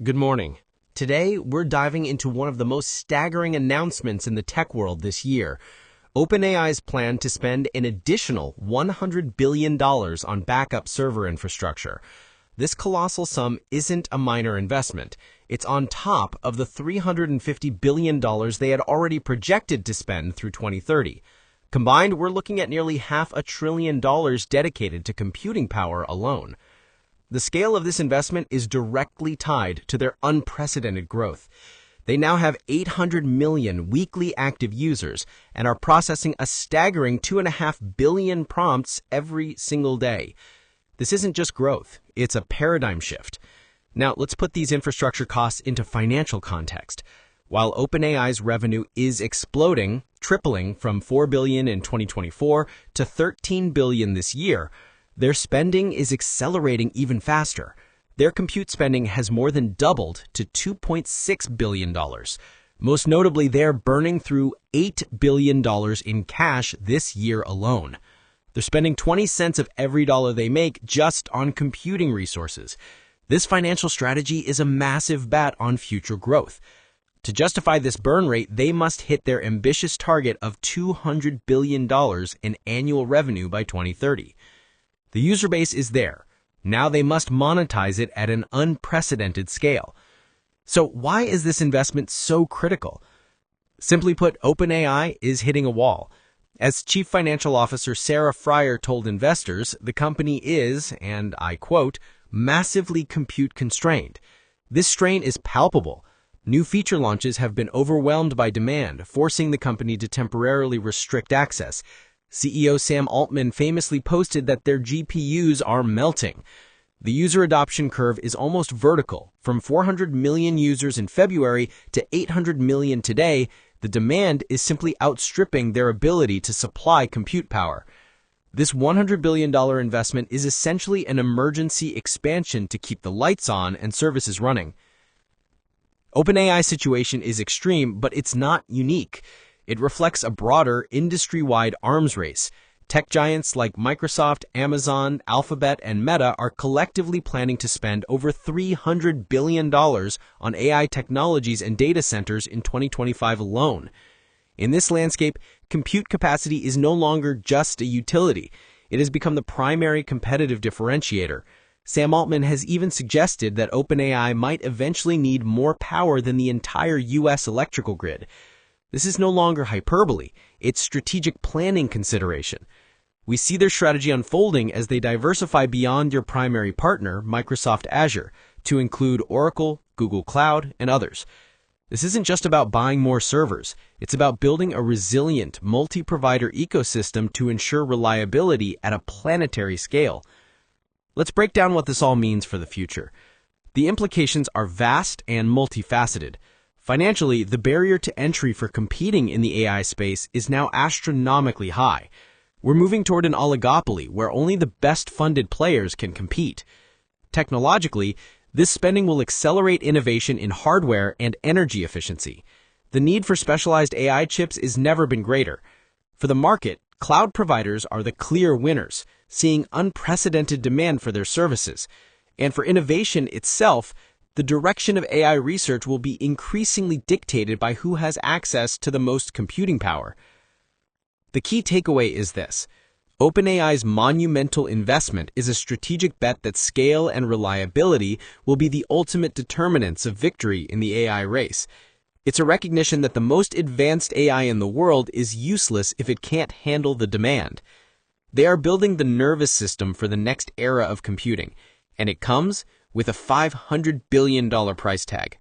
Good morning. Today, we're diving into one of the most staggering announcements in the tech world this year. OpenAI's plan to spend an additional $100 billion on backup server infrastructure. This colossal sum isn't a minor investment. It's on top of the $350 billion they had already projected to spend through 2030. Combined, we're looking at nearly $500 billion dedicated to computing power alone. The scale of this investment is directly tied to their unprecedented growth. They now have 800 million weekly active users and are processing a staggering 2.5 billion prompts every single day. This isn't just growth, it's a paradigm shift. Now, let's put these infrastructure costs into financial context. While OpenAI's revenue is exploding, tripling from $4 billion in 2024 to $13 billion this year, their spending is accelerating even faster. Their compute spending has more than doubled to $2.6 billion. Most notably, they're burning through $8 billion in cash this year alone. They're spending 20 cents of every dollar they make just on computing resources. This financial strategy is a massive bet on future growth. To justify this burn rate, they must hit their ambitious target of $200 billion in annual revenue by 2030. The user base is there. Now they must monetize it at an unprecedented scale. So why is this investment so critical? Simply put, OpenAI is hitting a wall. As Chief Financial Officer Sarah Fryer told investors, the company is, and I quote, massively compute constrained. This strain is palpable. New feature launches have been overwhelmed by demand, forcing the company to temporarily restrict access. CEO Sam Altman famously posted that their GPUs are melting. The user adoption curve is almost vertical. From 400 million users in February to 800 million today, the demand is simply outstripping their ability to supply compute power. This $100 billion investment is essentially an emergency expansion to keep the lights on and services running. OpenAI's situation is extreme, but it's not unique. It reflects a broader, industry-wide arms race. Tech giants like Microsoft, Amazon, Alphabet, and Meta are collectively planning to spend over $300 billion on AI technologies and data centers in 2025 alone. In this landscape, compute capacity is no longer just a utility. It has become the primary competitive differentiator. Sam Altman has even suggested that OpenAI might eventually need more power than the entire U.S. electrical grid. This is no longer hyperbole, it's strategic planning consideration. We see their strategy unfolding as they diversify beyond their primary partner, Microsoft Azure, to include Oracle, Google Cloud, and others. This isn't just about buying more servers, it's about building a resilient, multi-provider ecosystem to ensure reliability at a planetary scale. Let's break down what this all means for the future. The implications are vast and multifaceted. Financially, the barrier to entry for competing in the AI space is now astronomically high. We're moving toward an oligopoly where only the best-funded players can compete. Technologically, this spending will accelerate innovation in hardware and energy efficiency. The need for specialized AI chips has never been greater. For the market, cloud providers are the clear winners, seeing unprecedented demand for their services. And for innovation itself, the direction of AI research will be increasingly dictated by who has access to the most computing power. The key takeaway is this. OpenAI's monumental investment is a strategic bet that scale and reliability will be the ultimate determinants of victory in the AI race. It's a recognition that the most advanced AI in the world is useless if it can't handle the demand. They are building the nervous system for the next era of computing, and it comes with a $500 billion price tag.